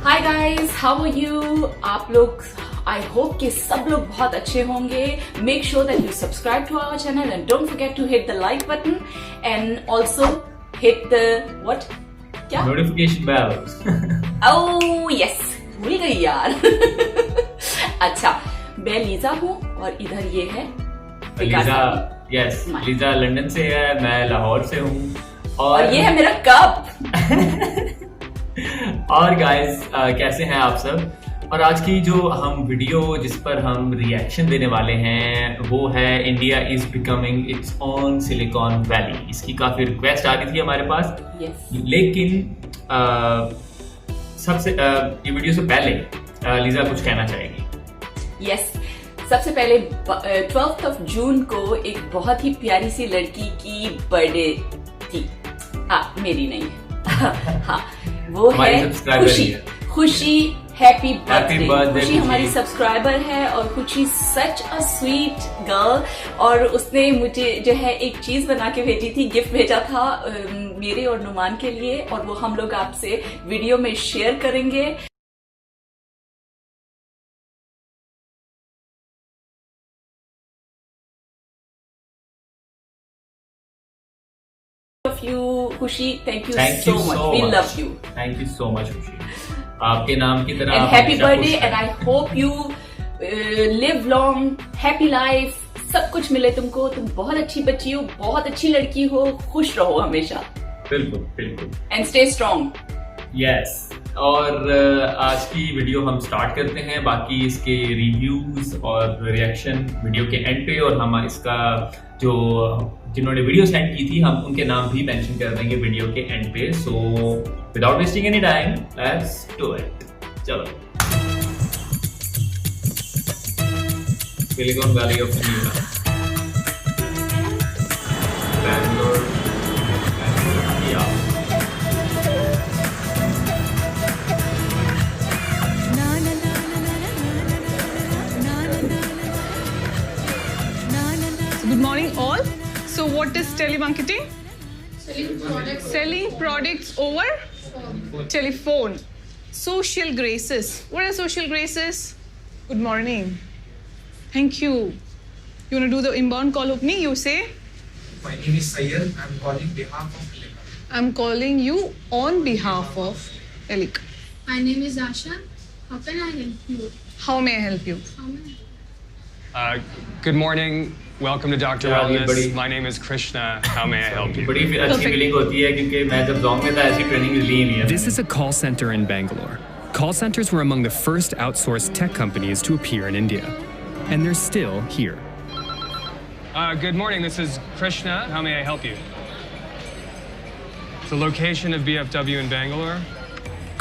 Hi guys, how are you? आप लोग, I hope कि सब लोग बहुत अच्छे होंगे. Make sure that you subscribe to our channel and don't forget to hit the like button and also hit the what, क्या, notification bell. Oh yes, भूल गई यार. अच्छा, मैं लीजा हूँ और इधर ये है लीजा. यस, लीजा लंदन से है, मैं लाहौर से हूँ और ये है मेरा कप. और गाइस, कैसे हैं आप सब? और आज की जो हम वीडियो जिस पर हम रिएक्शन देने वाले हैं वो है India is becoming its own silicon valley. इसकी काफी रिक्वेस्ट आ रही थी हमारे पास. लेकिन सबसे ये वीडियो से पहले लीजा कुछ कहना चाहेगी. यस, सबसे पहले 12 जून को एक बहुत ही प्यारी सी लड़की की बर्थडे थी. मेरी नहीं है. हाँ, वो है खुशी. खुशी, हैप्पी बर्थडे. खुशी हमारी सब्सक्राइबर है और खुशी सच अ स्वीट गर्ल. और उसने मुझे जो है एक चीज बना के भेजी थी, गिफ्ट भेजा था मेरे और नुमान के लिए, और वो हम लोग आपसे वीडियो में शेयर करेंगे. Khushi, thank you so much. We love you. Thank you so much Khushi. आपके नाम की तरह. And happy birthday and I hope you live long, happy life, सब कुछ मिले तुमको. तुम बहुत अच्छी बच्ची हो, बहुत अच्छी लड़की हो. खुश रहो हमेशा. बिल्कुल बिल्कुल. And stay strong. यस. और आज की वीडियो हम स्टार्ट करते हैं. बाकी इसके रिव्यूज और रिएक्शन वीडियो के एंड पे, और हम इसका जो जिन्होंने वीडियो सेंड की थी हम उनके नाम भी मेंशन कर देंगे वीडियो के एंड पे. So without wasting any time, let's do it. चलो. Silicon valley of India, Bangalore. Good morning all. So what is telemarketing? Selling products over telephone. Social graces. What are social graces? Good morning. Thank you. You want to do the inbound call opening? You say? My name is Sayyid. I'm calling behalf of Elika. I'm calling you on behalf of Elika. My name is Asha. How can I help you? How may I help you? Good morning. Welcome to Dr. Wellness. My name is Krishna. How may I help you? बड़ी अच्छी feeling होती है क्योंकि मैं जब job में था ऐसी ट्रेनिंग ली नहीं है. This is a call center in Bangalore. Call centers were among the first outsourced tech companies to appear in India, and they're still here. Good morning. This is Krishna. How may I help you? The location of BFW in Bangalore.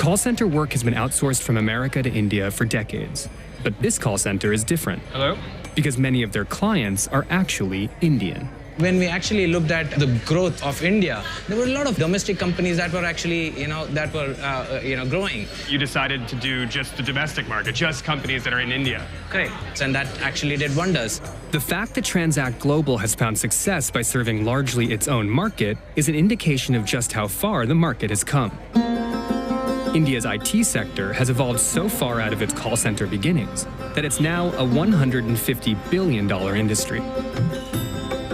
Call center work has been outsourced from America to India for decades, but this call center is different. Hello? Because many of their clients are actually Indian. When we actually looked at the growth of India, there were a lot of domestic companies that were actually, growing. You decided to do just the domestic market, just companies that are in India. Correct. And that actually did wonders. The fact that Transact Global has found success by serving largely its own market is an indication of just how far the market has come. India's IT sector has evolved so far out of its call center beginnings that it's now a $150 billion industry.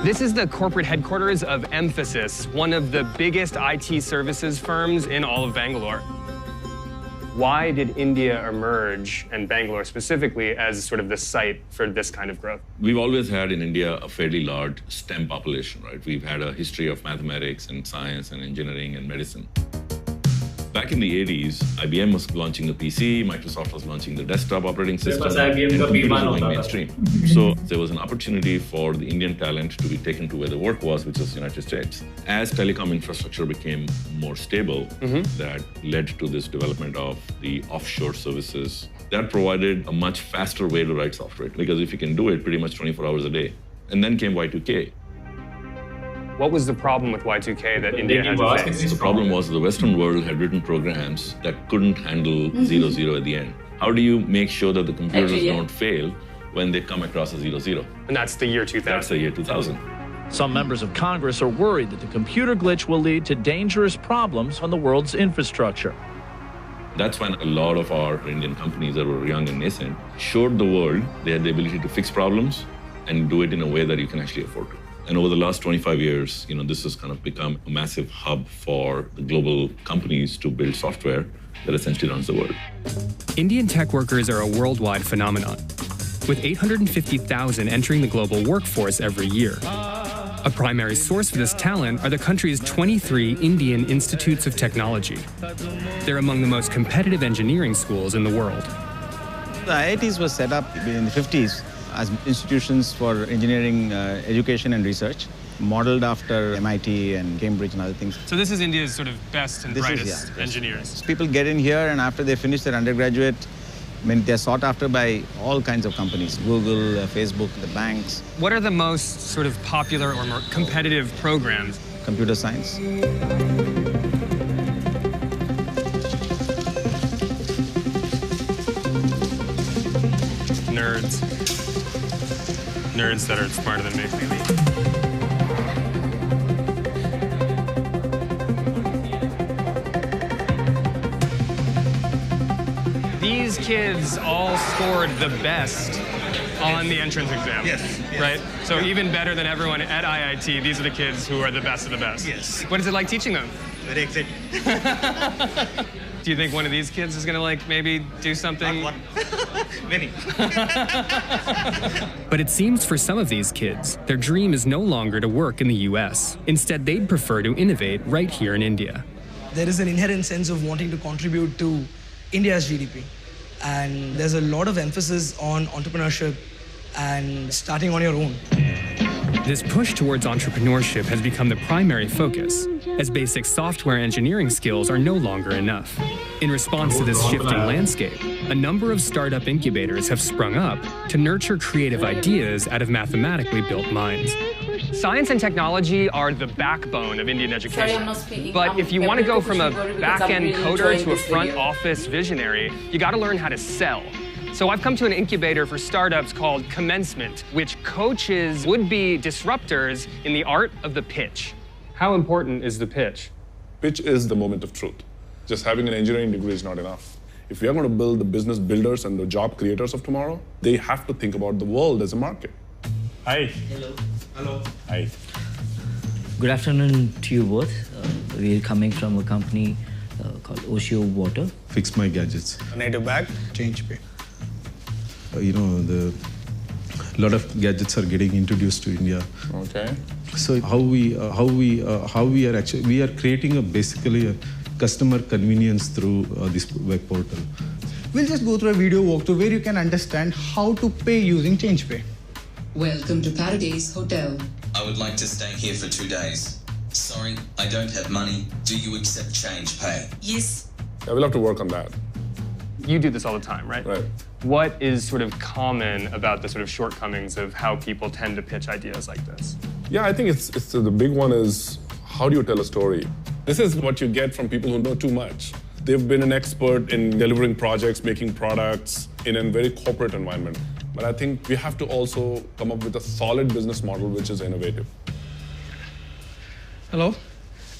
This is the corporate headquarters of Mphasis, one of the biggest IT services firms in all of Bangalore. Why did India emerge, and Bangalore specifically, as sort of the site for this kind of growth? We've always had in India a fairly large STEM population, right? We've had a history of mathematics and science and engineering and medicine. Back in the 80s, IBM was launching the PC, Microsoft was launching the desktop operating system, and computers were going mainstream. So there was an opportunity for the Indian talent to be taken to where the work was, which is the United States. As telecom infrastructure became more stable, that led to this development of the offshore services. That provided a much faster way to write software, because if you can do it pretty much 24 hours a day. And then came Y2K. What was the problem with Y2K that India had to face? The problem was the Western world had written programs that couldn't handle 00 at the end. How do you make sure that the computers don't fail when they come across a 00? And that's the year 2000. That's the year 2000. Some members of Congress are worried that the computer glitch will lead to dangerous problems on the world's infrastructure. That's when a lot of our Indian companies that were young and nascent showed the world they had the ability to fix problems and do it in a way that you can actually afford to. And over the last 25 years, this has kind of become a massive hub for the global companies to build software that essentially runs the world. Indian tech workers are a worldwide phenomenon, with 850,000 entering the global workforce every year. A primary source for this talent are the country's 23 Indian Institutes of Technology. They're among the most competitive engineering schools in the world. The IITs were set up in the 50s as institutions for engineering education and research, modeled after MIT and Cambridge and other things. So this is India's sort of best and brightest engineers. So people get in here, and after they finish their undergraduate, they're sought after by all kinds of companies, Google, Facebook, the banks. What are the most sort of popular or more competitive programs? Computer science. Nerds. Nerds that are smarter than me. These kids all scored the best on the entrance exam. Yes. Right? So even better than everyone at IIT, these are the kids who are the best of the best. Yes. What is it like teaching them? Very exciting. Do you think one of these kids is going to, maybe do something? Not one. Many. But it seems for some of these kids, their dream is no longer to work in the US. Instead, they'd prefer to innovate right here in India. There is an inherent sense of wanting to contribute to India's GDP. And there's a lot of emphasis on entrepreneurship and starting on your own. This push towards entrepreneurship has become the primary focus, as basic software engineering skills are no longer enough. In response to this shifting landscape, a number of startup incubators have sprung up to nurture creative ideas out of mathematically built minds. Science and technology are the backbone of Indian education. Sorry, I'm not speaking. But if you want to go from a back-end coder to a front-office visionary, you got to learn how to sell. So I've come to an incubator for startups called Commencement, which coaches would-be disruptors in the art of the pitch. How important is the pitch? Pitch is the moment of truth. Just having an engineering degree is not enough. If we are going to build the business builders and the job creators of tomorrow, they have to think about the world as a market. Hi. Hello. Hello. Hi. Good afternoon to you both. We're coming from a company called HBO Water. Fix my gadgets. Native bag, change pay. A lot of gadgets are getting introduced to India. Okay. So how we are creating basically a customer convenience through this web portal. We'll just go through a video walkthrough where you can understand how to pay using change pay. Welcome to Paradise Hotel. I would like to stay here for 2 days. Sorry, I don't have money. Do you accept change pay? Yes. Yeah, we'll have to work on that. You do this all the time, right? Right. What is sort of common about the sort of shortcomings of how people tend to pitch ideas like this? Yeah, I think it's the big one is how do you tell a story? This is what you get from people who know too much. They've been an expert in delivering projects, making products in a very corporate environment. But I think we have to also come up with a solid business model which is innovative. Hello,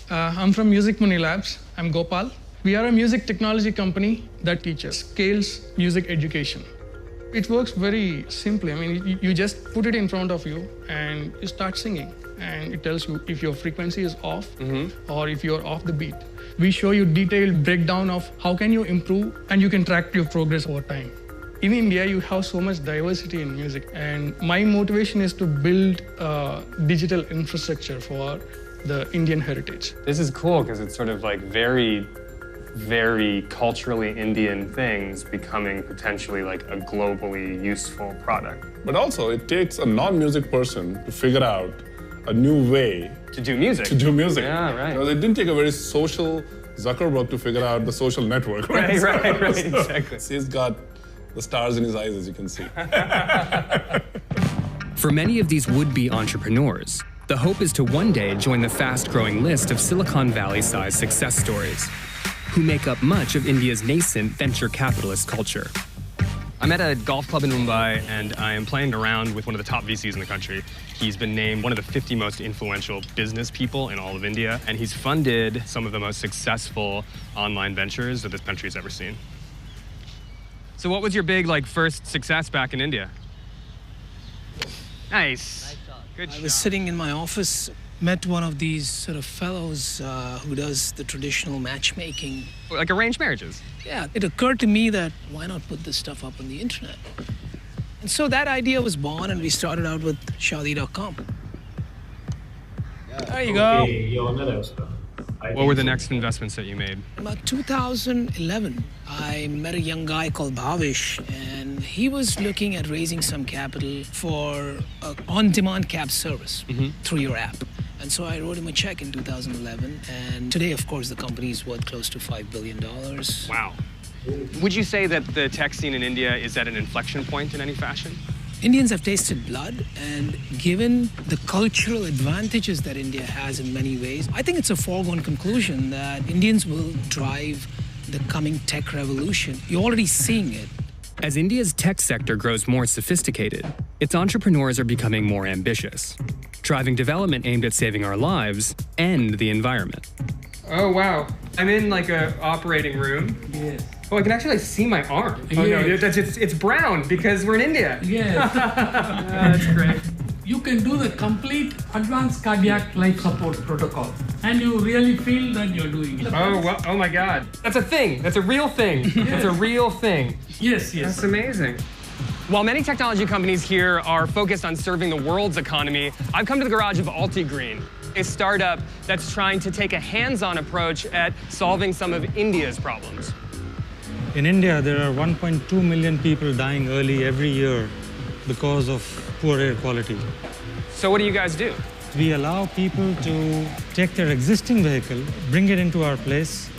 I'm from Music Money Labs. I'm Gopal. We are a music technology company that teaches, scales music education. It works very simply. I mean, you just put it in front of you and you start singing. And it tells you if your frequency is off or if you're off the beat. We show you detailed breakdown of how can you improve, and you can track your progress over time. In India, you have so much diversity in music, and my motivation is to build a digital infrastructure for the Indian heritage. This is cool because it's sort of like very, very culturally Indian things becoming potentially like a globally useful product. But also, it takes a non-music person to figure out a new way to do music. Yeah, right. It didn't take a very social Zuckerberg to figure out the social network. Right, exactly. He's got the stars in his eyes, as you can see. For many of these would-be entrepreneurs, the hope is to one day join the fast-growing list of Silicon Valley-sized success stories, who make up much of India's nascent venture capitalist culture. I'm at a golf club in Mumbai, and I am playing around with one of the top VCs in the country. He's been named one of the 50 most influential business people in all of India, and he's funded some of the most successful online ventures that this country's ever seen. So what was your big, first success back in India? Nice. Good I was sitting in my office, met one of these sort of fellows who does the traditional matchmaking. Like arranged marriages? Yeah, it occurred to me that why not put this stuff up on the internet? And so that idea was born, and we started out with Shaadi.com. There you go. What were the next investments that you made? About 2011, I met a young guy called Bhavish, and he was looking at raising some capital for an on-demand cab service through your app. And so I wrote him a check in 2011, and today, of course, the company is worth close to $5 billion. Wow. Would you say that the tech scene in India is at an inflection point in any fashion? Indians have tasted blood, and given the cultural advantages that India has in many ways, I think it's a foregone conclusion that Indians will drive the coming tech revolution. You're already seeing it. As India's tech sector grows more sophisticated, its entrepreneurs are becoming more ambitious, driving development aimed at saving our lives and the environment. Oh, wow. I'm in an operating room. Yes. Oh, I can actually see my arm. Oh, Yes. no, it's brown because we're in India. Yes. That's great. You can do the complete advanced cardiac life support protocol, and you really feel that you're doing it. Oh, well, oh my God. That's a thing. That's a real thing. That's a real thing. Yes, yes. That's amazing. While many technology companies here are focused on serving the world's economy, I've come to the garage of Altigreen, a startup that's trying to take a hands-on approach at solving some of India's problems. In India, there are 1.2 million people dying early every year because of poor air quality. So what do you guys do? We allow people to take their existing vehicle, bring it into our place,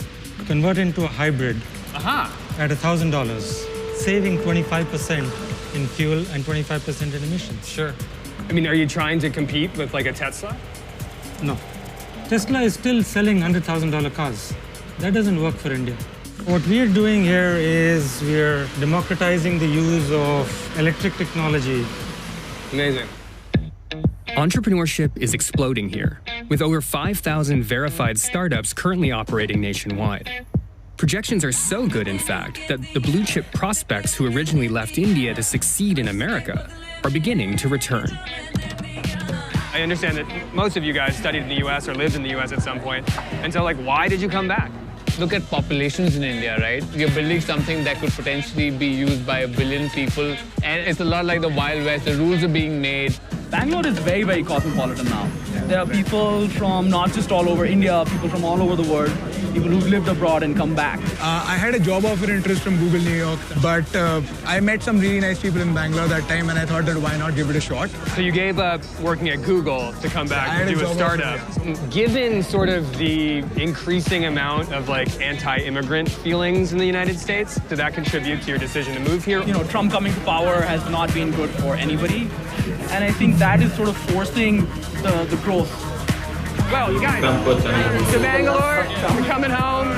convert it into a hybrid at $1,000, saving 25% in fuel and 25% in emissions. Sure. I mean, are you trying to compete with a Tesla? No. Tesla is still selling $100,000 cars. That doesn't work for India. What we're doing here is we're democratizing the use of electric technology. Amazing. Entrepreneurship is exploding here, with over 5,000 verified startups currently operating nationwide. Projections are so good, in fact, that the blue-chip prospects who originally left India to succeed in America are beginning to return. I understand that most of you guys studied in the US or lived in the US at some point. And so, why did you come back? Look at populations in India, right? You're building something that could potentially be used by 1 billion people. And it's a lot like the Wild West. The rules are being made. Bangalore is very, very cosmopolitan now. There are people from not just all over India, people from all over the world, people who've lived abroad and come back. I had a job offer interest from Google New York, but I met some really nice people in Bangalore that time, and I thought that why not give it a shot. So you gave up working at Google to come back and do a startup. Given sort of the increasing amount of anti-immigrant feelings in the United States, did that contribute to your decision to move here? You know, Trump coming to power has not been good for anybody. And I think that is sort of forcing the growth. Well, you guys, to Bangalore, we're coming home.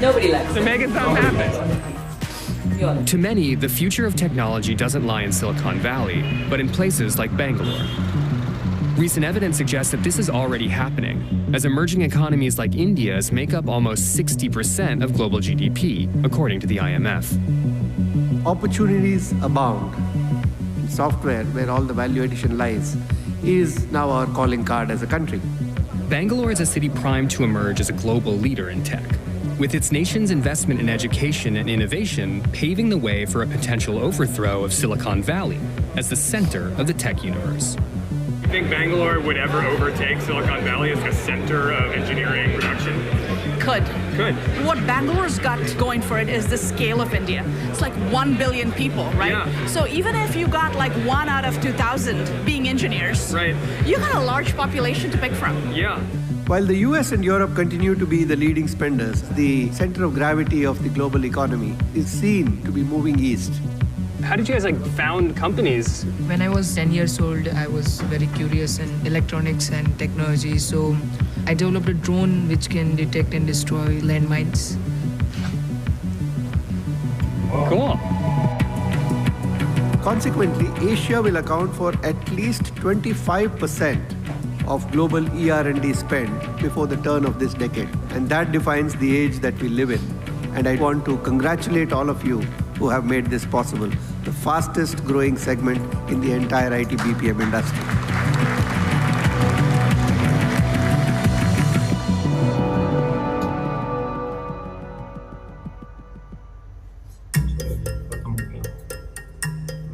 Nobody likes to make it something happen. To many, the future of technology doesn't lie in Silicon Valley, but in places like Bangalore. Recent evidence suggests that this is already happening, as emerging economies like India's make up almost 60% of global GDP, according to the IMF. Opportunities abound. Software, where all the value addition lies, is now our calling card as a country. Bangalore is a city primed to emerge as a global leader in tech, with its nation's investment in education and innovation paving the way for a potential overthrow of Silicon Valley as the center of the tech universe. You think Bangalore would ever overtake Silicon Valley as a center of engineering production? Could. What Bangalore's got going for it is the scale of India. It's 1 billion people, right? Yeah. So even if you got 1 out of 2,000 being engineers, right, you got a large population to pick from. Yeah. While the US and Europe continue to be the leading spenders, the center of gravity of the global economy is seen to be moving east. How did you guys found companies? When I was 10 years old, I was very curious in electronics and technology, so I developed a drone which can detect and destroy landmines. Cool. Consequently, Asia will account for at least 25% of global ER&D spend before the turn of this decade. And that defines the age that we live in. And I want to congratulate all of you who have made this possible, the fastest growing segment in the entire IT BPM industry.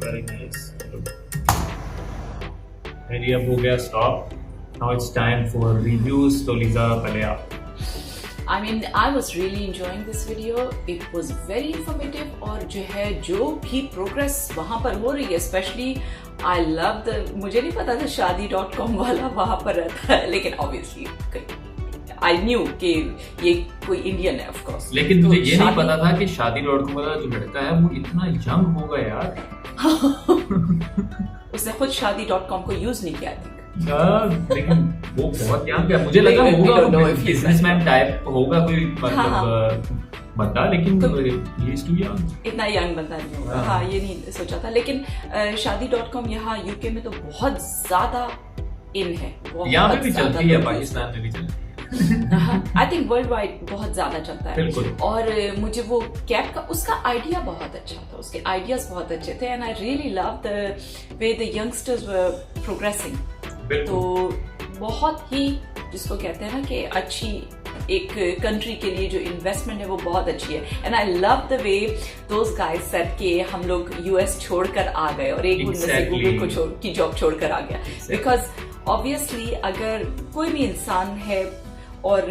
Very nice. Ready up हो गया stop. Now it's time for reviews. So Lisa, पहले आप. I mean, I was really enjoying this video. It was very informative और जो भी progress वहाँ पर हो रही है, especially I love the. मुझे नहीं पता था शादी.com वाला वहाँ पर रहता है, लेकिन obviously I knew कि ये कोई इंडियन है, of course. लेकिन मुझे ये नहीं पता था कि शादी.com वाला जो लड़का है वो इतना यंग होगा यार. उसने खुद शादी.com को यूज नहीं किया था. लेकिन वो बहुत यंग है. मुझे लगा होगा बिजनेसमैन टाइप होगा कोई मतलब बंदा, लेकिन इतना यंग बंदा नहीं होगा. हाँ, ये नहीं सोचा था. लेकिन शादी.com यहाँ यूके में तो बहुत ज्यादा इन है. यहाँ पे भी चलती है, पाकिस्तान में भी चलती है. आई थिंक वर्ल्ड वाइड बहुत ज्यादा चलता है. और मुझे वो कैप का उसका आइडिया बहुत अच्छा था. उसके आइडियाज बहुत अच्छे थे. And I really love the way the youngsters were progressing. तो बहुत ही जिसको कहते हैं ना कि अच्छी एक कंट्री के लिए जो इन्वेस्टमेंट है वो बहुत अच्छी है. And I love the way those guys said कि हम लोग यूएस छोड़कर आ गए और एक उनमें से गूगल की जॉब छोड़कर आ गया. बिकॉज ऑब्वियसली अगर कोई भी इंसान है और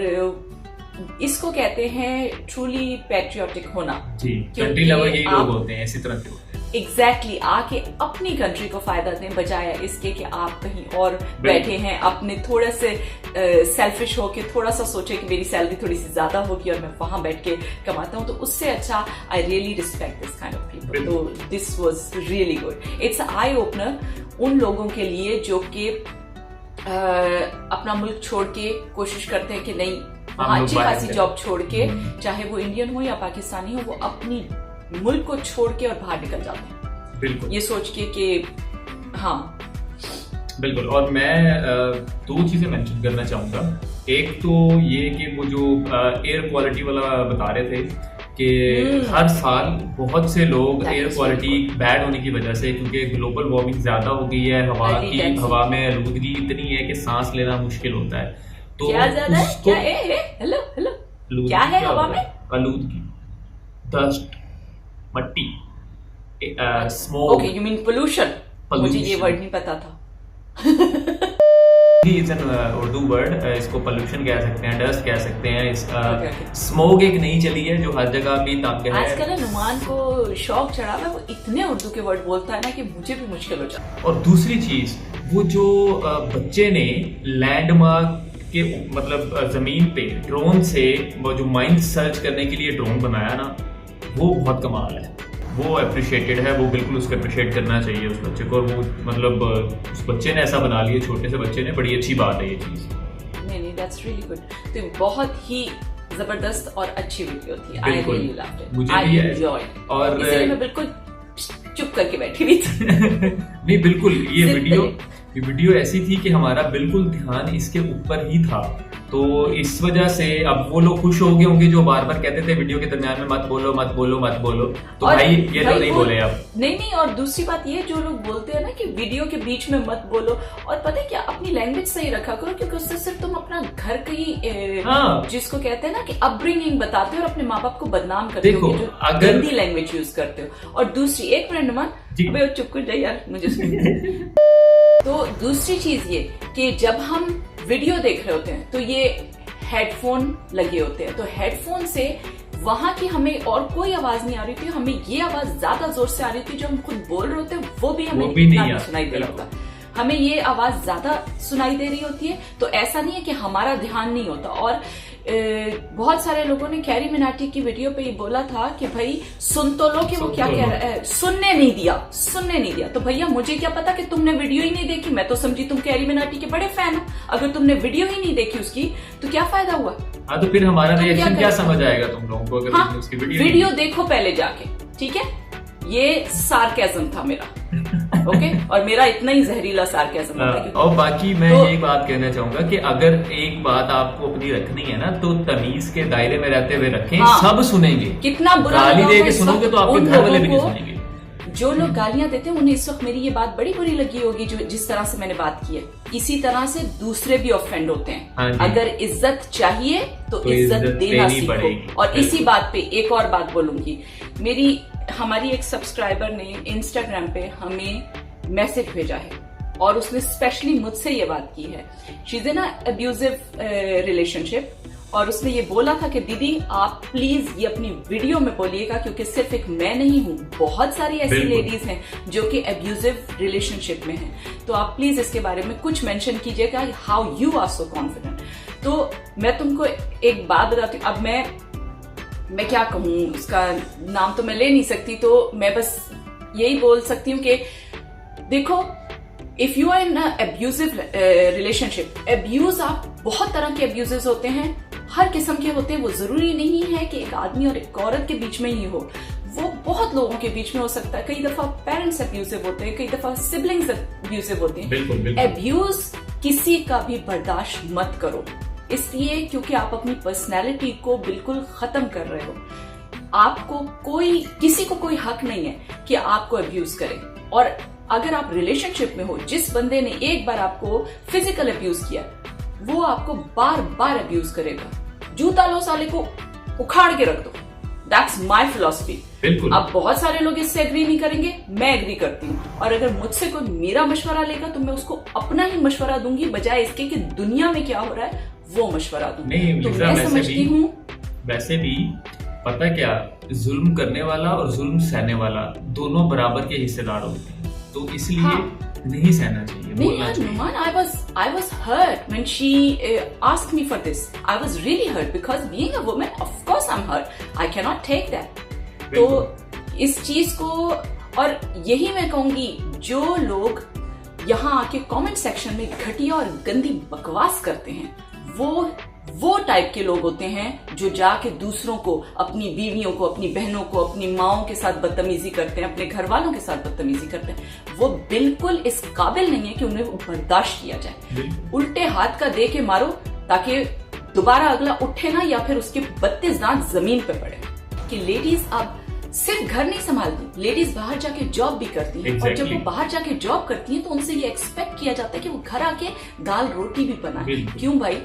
इसको कहते हैं ट्रूली पैट्रियोटिक होना. कंट्री लवर यही लोग होते हैं, इसी तरह के होते हैं. एग्जैक्टली आके अपनी कंट्री को फायदा दें बजाय इसके कि आप कहीं और बैठे हैं अपने थोड़े से सेल्फिश हो के थोड़ा सा सोचे कि मेरी सैलरी थोड़ी सी ज्यादा होगी और मैं वहां बैठ के कमाता हूं. तो उससे अच्छा I really respect this kind of people. तो this was really good. It's eye opener उन लोगों के लिए जो कि अपना मुल्क छोड़ के कोशिश करते हैं कि नहीं वहां अच्छी खासी जॉब छोड़ के, चाहे वो इंडियन हो या पाकिस्तानी हो, वो अपनी मुल्क को छोड़ के और बाहर निकल जाते हैं. बिल्कुल. ये सोच के कि हाँ बिल्कुल. और मैं दो चीजें मेंशन करना चाहूंगा. एक तो ये कि वो जो एयर क्वालिटी वाला बता रहे थे कि हर साल बहुत से लोग एयर क्वालिटी बैड होने की वजह से, क्योंकि ग्लोबल वार्मिंग ज्यादा हो गई है, हवा में आलूदगी इतनी है कि सांस लेना मुश्किल होता है. तो क्या ज्यादा है? क्या हेलो क्या है हवा में? आलूदगी, डस्ट, मट्टी, smoke. Okay, you mean pollution. मुझे ये वर्ड नहीं पता था. Is an Urdu word. इसको पोल्यूशन कह सकते हैं, डस्ट कह सकते हैं. स्मोक एक नई चली है जो हर जगह भी तंग है. आजकल नुमान को शौक चढ़ा हुआ है, वो इतने उर्दू के वर्ड बोलता है ना कि मुझे भी मुश्किल हो जाता है. और दूसरी चीज, वो जो बच्चे ने लैंडमार्क के मतलब जमीन पे ड्रोन से वो जो माइंड सर्च करने के लिए ड्रोन बनाया ना, वो बहुत कमाल है. वो अप्रिशिएटेड है. वो बिल्कुल उसको अप्रिशिएट करना चाहिए उस बच्चे को. और वो मतलब उस बच्चे ने ऐसा बना लिया, छोटे से बच्चे ने. बड़ी अच्छी बात है ये चीज. नहीं, दैट्स रियली गुड. तो बहुत ही जबरदस्त और अच्छी वीडियो थी. I really loved it. मुझे आई एंजॉयड. और इसलिए मैं बिल्कुल चुप करके बैठी हुई थी. नहीं, बिल्कुल ये वीडियो ऐसी थी कि हमारा बिल्कुल ध्यान इसके ऊपर ही था. तो इस वजह से अब वो लोग खुश हो गए होंगे जो बार बार कहते थे वीडियो के दरमियान में मत बोलो मत बोलो मत बोलो. तो भाई ये लोग नहीं बोले अब. नहीं. और दूसरी बात ये, जो लोग बोलते हैं ना कि वीडियो के बीच में मत बोलो, और पता है क्या, अपनी लैंग्वेज सही रखा करो, क्योंकि उससे सिर्फ तुम अपना घर की जिसको कहते हैं ना कि अपब्रिंगिंग बताते हो और अपने माँ बाप को बदनाम करते हो जो गंदी लैंग्वेज यूज करते हो. और दूसरी एक मिनट नुमान, चुप कर जाए यार, मुझे तो दूसरी चीज ये कि जब हम वीडियो देख रहे होते हैं तो ये हेडफोन लगे होते हैं. तो हेडफोन से वहां की हमें और कोई आवाज नहीं आ रही थी. हमें ये आवाज ज्यादा जोर से आ रही थी जो हम खुद बोल रहे होते हैं, वो भी हमें नहीं सुनाई दे रहा होता. हमें ये आवाज ज्यादा सुनाई दे रही होती है. तो ऐसा नहीं है कि हमारा ध्यान नहीं होता. और बहुत सारे लोगों ने कैरी मिनाटी की वीडियो पे ये बोला था कि भाई सुन तो लो कि वो क्या कह रहा है. सुनने नहीं दिया. तो भैया मुझे क्या पता कि तुमने वीडियो ही नहीं देखी. मैं तो समझी तुम कैरी मिनाटी के बड़े फैन हो. अगर तुमने वीडियो ही नहीं देखी उसकी तो क्या फायदा हुआ. हाँ, तो फिर हमारा रिएक्शन क्या समझ आएगा तुम लोगों को अगर उसकी वीडियो देखो पहले जाके. ठीक है, ये सार्केज्म था मेरा, ओके और मेरा इतना ही जहरीला सार्केज्म था। और बाकी मैं ये बात कहना चाहूंगा कि अगर एक बात आपको अपनी रखनी है ना, तो तमीज के दायरे में रहते हुए रखें। हाँ, सब सुनेंगे, कितना बुरा गाली दे के सुनोगे तो आपके घर वाले भी नहीं सुनेंगे। जो लोग गालियां देते हैं उन्हें इस वक्त मेरी ये बात बड़ी बुरी लगी होगी, जो जिस तरह से मैंने बात की है। इसी तरह से दूसरे भी ऑफेंड होते हैं। हाँ, अगर इज्जत चाहिए तो इज्जत देना सीखो। और इसी बात पे एक और बात बोलूंगी, हमारी एक सब्सक्राइबर ने इंस्टाग्राम पे हमें मैसेज भेजा है और उसने स्पेशली मुझसे ये बात की है। She is in abusive relationship और उसने ये बोला था कि दीदी आप प्लीज ये अपनी वीडियो में बोलिएगा, क्योंकि सिर्फ एक मैं नहीं हूँ, बहुत सारी ऐसी लेडीज हैं जो कि अब्यूजिव रिलेशनशिप में हैं, तो आप प्लीज इसके बारे में कुछ मेंशन कीजिएगा, how you are so confident. तो मैं तुमको एक बात बताती हूँ, अब मैं क्या कहूँ, उसका नाम तो मैं ले नहीं सकती, तो मैं बस यही बोल सकती हूँ कि देखो, if you are in abusive relationship, abuse आप बहुत तरह के अब्यूजेस होते हैं, हर किस्म के होते हैं। वो जरूरी नहीं है कि एक आदमी और एक औरत के बीच में ही हो, वो बहुत लोगों के बीच में हो सकता है। कई दफा पेरेंट्स अब्यूजिव होते हैं, कई दफा सिबलिंग्स अब्यूजिव होते हैं। अब्यूज किसी का भी बर्दाश्त मत करो, इसलिए क्योंकि आप अपनी पर्सनैलिटी को बिल्कुल खत्म कर रहे हो। आपको किसी को कोई हक नहीं है कि आपको अब्यूज करे। और अगर आप रिलेशनशिप में हो, जिस बंदे ने एक बार आपको फिजिकल अब्यूज किया, वो आपको बार बार अब्यूज करेगा। जूता लो साले को, उखाड़ के रख दो। That's my philosophy. अब बहुत सारे लोग इससे एग्री नहीं करेंगे, मैं एग्री करती हूँ। और अगर मुझसे कोई मेरा मशवरा लेगा तो मैं उसको अपना ही मशवरा दूंगी, बजाय इसके कि दुनिया में क्या हो रहा है वो मशवरा दूंगी। तो मैं समझती हूँ वैसे भी पता क्या, जुल्म करने वाला और जुल्म सहने वाला दोनों बराबर के हिस्सेदार होते हैं, तो इसलिए नहीं सहना चाहिए, बोलना चाहिए। Numan, I was hurt when she asked me for this. I was really hurt because being a woman, of course I'm hurt. I cannot take that. तो इस चीज को, और यही मैं कहूंगी, जो लोग यहाँ आके कमेंट सेक्शन में घटिया और गंदी बकवास करते हैं, वो टाइप के लोग होते हैं जो जाके दूसरों को, अपनी बीवियों को, अपनी बहनों को, अपनी माओं के साथ बदतमीजी करते हैं, अपने घर वालों के साथ बदतमीजी करते हैं। वो बिल्कुल इस काबिल नहीं है कि उन्हें बर्दाश्त किया जाए। उल्टे हाथ का दे के मारो ताकि दोबारा अगला उठे ना, या फिर उसके 32 दांत जमीन पे पड़े। कि लेडीज अब सिर्फ घर नहीं संभालती, लेडीज बाहर जाके जॉब भी करती हैं। और जब वो बाहर जाके जॉब करती हैं तो उनसे ये एक्सपेक्ट किया जाता है कि वो घर आके दाल रोटी भी बनाए। क्यों भाई?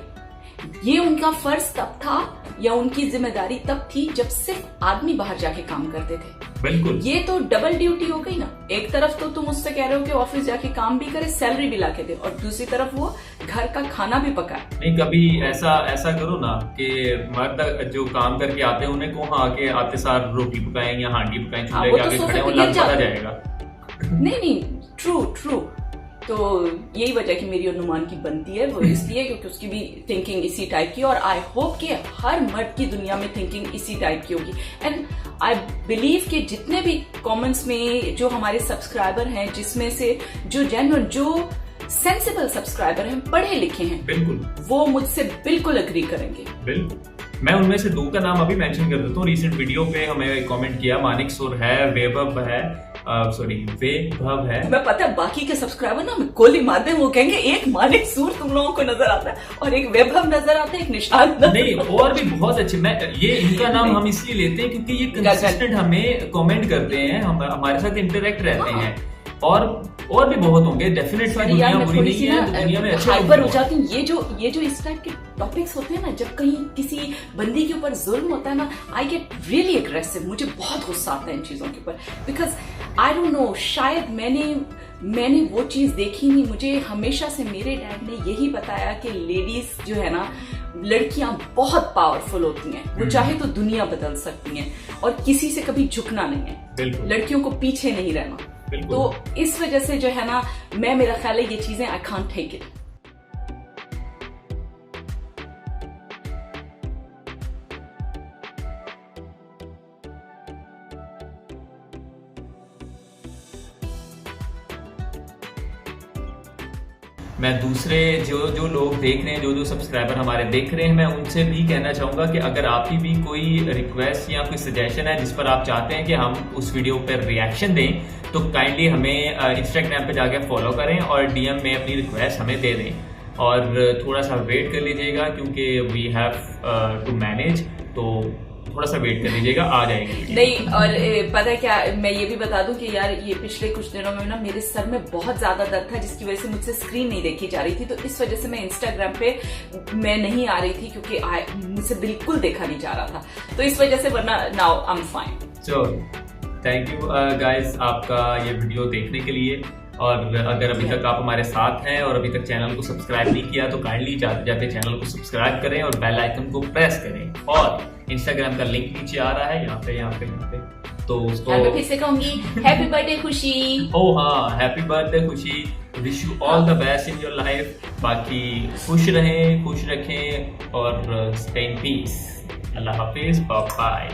ये उनका फर्ज तब था या उनकी जिम्मेदारी तब थी जब सिर्फ आदमी बाहर जाके काम करते थे। बिल्कुल। ये तो डबल ड्यूटी हो गई ना। एक तरफ तो तुम उससे कह रहे हो कि ऑफिस जाके काम भी करे, सैलरी भी लाके दे, और दूसरी तरफ वो घर का खाना भी पकाए। नहीं, कभी ऐसा करो ना कि मर्द जो काम करके आते हैं उन्हें को आके आते सार रोटी पकाएं या हांडी पकाएं, चूल्हे के आगे खड़े हो, लग पता जाएगा। नहीं, ट्रू। तो यही वजह कि मेरी और नुमान की बनती है, वो इसलिए क्योंकि उसकी भी थिंकिंग इसी टाइप की, और आई होप कि हर मर्द की दुनिया में थिंकिंग इसी टाइप की होगी। एंड आई बिलीव कि जितने भी कमेंट्स में जो हमारे सब्सक्राइबर हैं, जिसमें से जो जेन्युइन, जो सेंसिबल सब्सक्राइबर हैं, पढ़े लिखे हैं, बिल्कुल वो मुझसे बिल्कुल अग्री करेंगे। बिल्कुल। मैं उनमें से 2 का नाम अभी मेंशन कर देता हूँ। रिसेंट वीडियो पे हमें कमेंट किया, मानिक सुर है, वैभव है, मैं पता है बाकी के सब्सक्राइबर ना हमें गोली मार दे, वो कहेंगे एक मानिक सूर तुम लोगों को नजर आता है और एक वैभव नजर आता है, एक निशान नहीं, और भी बहुत अच्छे। मैं ये इनका नाम हम इसलिए लेते हैं क्योंकि ये कंसिस्टेंट हमें कमेंट करते हैं, हमारे साथ इंटरेक्ट रहते हैं, और भी बहुत होंगे डेफिनेटली। दुनिया बुरी नहीं है, दुनिया में अच्छे हाइपर हो जाती हूँ। ये जो इस टाइप के टॉपिक्स होते हैं ना, जब कहीं किसी बंदी के ऊपर जुल्म होता है ना, आई गेट रियली एग्रेसिव। मुझे बहुत गुस्सा आता है इन चीजों के ऊपर, बिकॉज आई डोंट नो, शायद मैंने वो चीज देखी नहीं। मुझे हमेशा से मेरे डैड ने यही बताया कि लेडीज जो है ना, लड़कियां बहुत पावरफुल होती हैं, वो चाहे तो दुनिया बदल सकती हैं, और किसी से कभी झुकना नहीं है, लड़कियों को पीछे नहीं रहना। तो इस वजह से जो है ना, मेरा ख्याल है ये चीजें आई कांट टेक इट। मैं दूसरे जो लोग देख रहे हैं, जो सब्सक्राइबर हमारे देख रहे हैं, मैं उनसे भी कहना चाहूँगा कि अगर आपकी भी कोई रिक्वेस्ट या कोई सजेशन है जिस पर आप चाहते हैं कि हम उस वीडियो पर रिएक्शन दें, तो काइंडली हमें इंस्टाग्राम पे जाके फॉलो करें और DM में अपनी रिक्वेस्ट हमें दे दें। और थोड़ा सा वेट कर लीजिएगा क्योंकि वी हैव टू मैनेज, तो थोड़ा सा वेट कर लीजिएगा, आ जाएगी। नहीं, और पता है क्या, मैं ये भी बता दूं कि यार ये पिछले कुछ दिनों में ना मेरे सर में बहुत ज्यादा दर्द था, जिसकी वजह से मुझसे स्क्रीन नहीं देखी जा रही थी, तो इस वजह से मैं इंस्टाग्राम पे मैं नहीं आ रही थी क्योंकि मुझसे बिल्कुल देखा नहीं जा रहा था, तो इस वजह से, वरना now I am fine. So thank you guys आपका ये वीडियो देखने के लिए, और अगर अभी तक आप हमारे साथ हैं और अभी तक चैनल को सब्सक्राइब नहीं किया तो काइंडली जाते जाते चैनल को सब्सक्राइब करें और बेल आइकन को प्रेस करें, और इंस्टाग्राम का लिंक नीचे आ रहा है यहाँ पे, तो उसको मैं फिर से कहूंगी हैप्पी बर्थडे खुशी। ओह हाँ, हैप्पी बर्थडे खुशी, wish you all the best in your life. बाकी खुश रहें, खुश रखें और स्टे इन पीस। अल्लाह हाफिज, बाय बाय।